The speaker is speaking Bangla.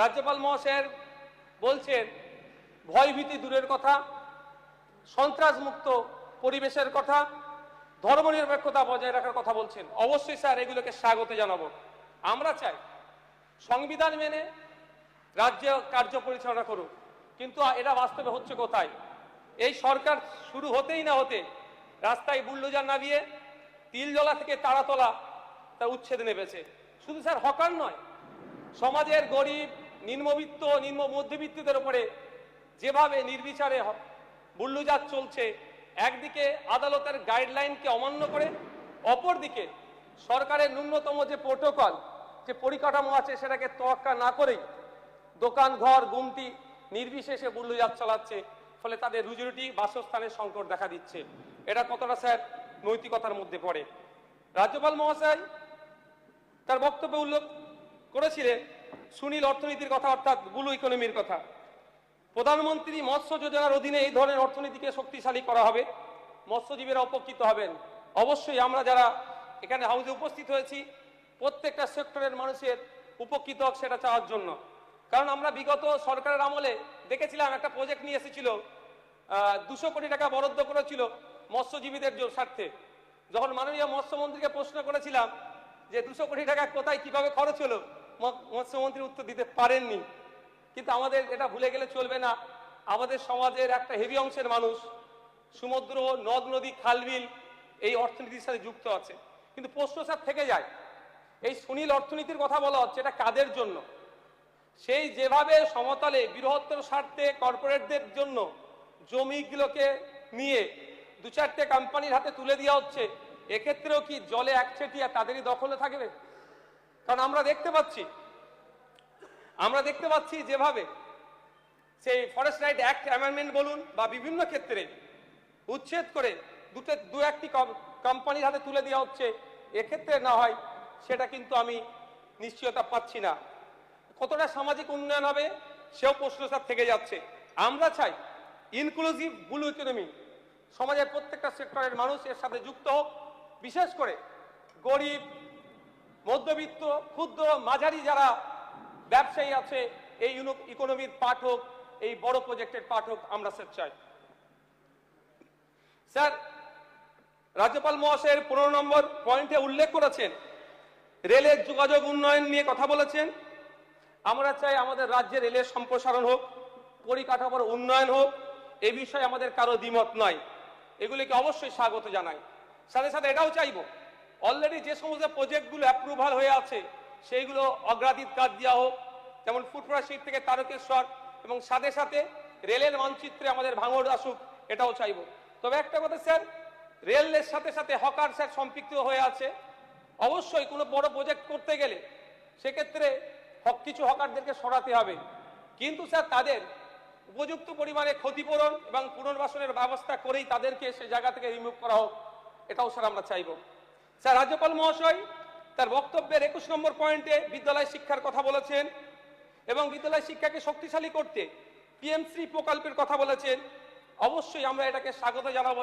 রাজ্যপাল মহাশয়ের বলছেন ভয়ভীতি দূরের কথা, সন্ত্রাস মুক্ত পরিবেশের কথা, ধর্মনিরপেক্ষতা বজায় রাখার কথা বলছেন। অবশ্যই স্যার এগুলোকে স্বাগত জানাবো। আমরা চাই সংবিধান মেনে রাজ্য কার্য পরিচালনা করুক, কিন্তু এটা বাস্তবে হচ্ছে কোথায়? এই সরকার শুরু হতেই না হতে রাস্তায় বুলডোজার নামিয়ে তিলজলা থেকে তারাতলা তা উচ্ছেদ নেমেছে। শুধু স্যার হকার নয়, সমাজের গরিব, নিম্নবিত্ত, নিম্ন মধ্যবিত্তদের উপরে যেভাবে নির্বিচারে বুলডোজার চলছে, একদিকে আদালতের গাইডলাইনকে অমান্য করে, অপরদিকে সরকারের ন্যূনতম যে প্রোটোকল, যে পরিকাঠামো আছে সেটাকে তোয়াক্কা না করেই দোকান ঘর গুমটি নির্বিশেষে বুলডোজার চালাচ্ছে। ফলে তাদের রুজিরুটি, বাসস্থানের সংকট দেখা দিচ্ছে। এটা কতটা স্যার নৈতিকতার মধ্যে পড়ে? রাজ্যপাল মহাশয় তার বক্তব্যে উল্লেখ করেছিলেন সুনীল অর্থনীতির কথা, অর্থাৎ ব্লু ইকোনমির কথা। প্রধানমন্ত্রী মৎস্য যোজনার অধীনে এই ধরনের অর্থনীতিকে শক্তিশালী করা হবে, মৎস্যজীবীরা উপকৃত হবেন। অবশ্যই আমরা যারা এখানে হাউসে উপস্থিত হয়েছি প্রত্যেকটা সেক্টরের মানুষের উপকৃত হোক সেটা চাওয়ার জন্য। কারণ আমরা বিগত সরকারের আমলে দেখেছিলাম একটা প্রজেক্ট নিয়ে এসেছিল, 200 কোটি টাকা বরাদ্দ করেছিল মৎস্যজীবীদের স্বার্থে। যখন মাননীয় মৎস্যমন্ত্রীকে প্রশ্ন করেছিলাম যে 200 কোটি টাকা কোথায় কিভাবে খরচ হলো, মৎস্যমন্ত্রী উত্তর দিতে পারেননি। কিন্তু আমাদের এটা ভুলে গেলে চলবে না, আমাদের সমাজের একটা হেভি অংশের মানুষ সমুদ্র, নদ নদী, খালবিল এই অর্থনীতির সাথে যুক্ত আছে। কিন্তু প্রশ্ন স্যার থেকে যায়, এই সুনীল অর্থনীতির কথা বলা হচ্ছে, এটা কাদের জন্য? সেই যেভাবে সমতলে বৃহত্তর স্বার্থে কর্পোরেটদের জন্য জমিগুলোকে নিয়ে 2-4টে কোম্পানির হাতে তুলে দেওয়া হচ্ছে, এক্ষেত্রেও কি জলে একচেটিয়া তাদেরই দখলে থাকবে? কারণ আমরা দেখতে পাচ্ছি যেভাবে সেই ফরেস্ট রাইট অ্যাক্ট অ্যামেন্ডমেন্ট বলুন বা বিভিন্ন ক্ষেত্রে উচ্ছেদ করে 2-1টি কোম্পানির হাতে তুলে দেওয়া হচ্ছে, এক্ষেত্রে না হয় সেটা কিন্তু আমি নিশ্চয়তা পাচ্ছি না। কতটা সামাজিক উন্নয়ন হবে সেও প্রশ্ন স্যার থেকে যাচ্ছে। আমরা চাই ইনক্লুসিভ ব্লু ইকোনমি, সমাজের প্রত্যেকটা সেক্টরের মানুষ এর সাথে যুক্ত হোক। বিশেষ করে গরিব, মধ্যবিত্ত, ক্ষুদ্র, মাঝারি যারা ব্যবসায়ী আছে এই ইকোনমির পার্ট হোক, এই বড় প্রজেক্টের পার্ট হোক, আমরা স্যার চাই। স্যার রাজ্যপাল মহাশয়ের 15 নম্বর পয়েন্টে উল্লেখ করেছেন রেলের যোগাযোগ উন্নয়ন নিয়ে কথা বলেছেন। আমরা চাই আমাদের রাজ্যে রেলের সম্প্রসারণ হোক, পরিকাঠামোর উন্নয়ন হোক, এ বিষয়ে আমাদের কারো দ্বিমত নয়, এগুলিকে অবশ্যই স্বাগত জানাই। সাথে সাথে এটাও চাইব অলরেডি যে সমস্ত প্রজেক্টগুলো অ্যাপ্রুভাল হয়ে আছে সেইগুলো অগ্রাধিকার দেওয়া হোক, যেমন ফুটপাথ থেকে তারকেশ্বর, এবং সাথে সাথে রেলের মানচিত্রে আমাদের ভাঙড় আসুক, এটাও চাইব। তবে একটা কথা স্যার, রেলের সাথে সাথে হকার স্যার সম্পৃক্ত হয়ে আছে। অবশ্যই কোনো বড় প্রজেক্ট করতে গেলে সেক্ষেত্রে কিছু হকারদেরকে সরাতে হবে, কিন্তু স্যার তাদের উপযুক্ত পরিমাণে ক্ষতিপূরণ এবং পুনর্বাসনের ব্যবস্থা করেই তাদেরকে সে জায়গা থেকে রিমুভ করা হোক, এটাও স্যার আমরা চাইব। স্যার রাজ্যপাল মহাশয় তার বক্তব্যের 21 নম্বর পয়েন্টে বিদ্যালয় শিক্ষার কথা বলেছেন এবং বিদ্যালয় শিক্ষাকে শক্তিশালী করতে PM শ্রী প্রকল্পের কথা বলেছেন। অবশ্যই আমরা এটাকে স্বাগত জানাবো।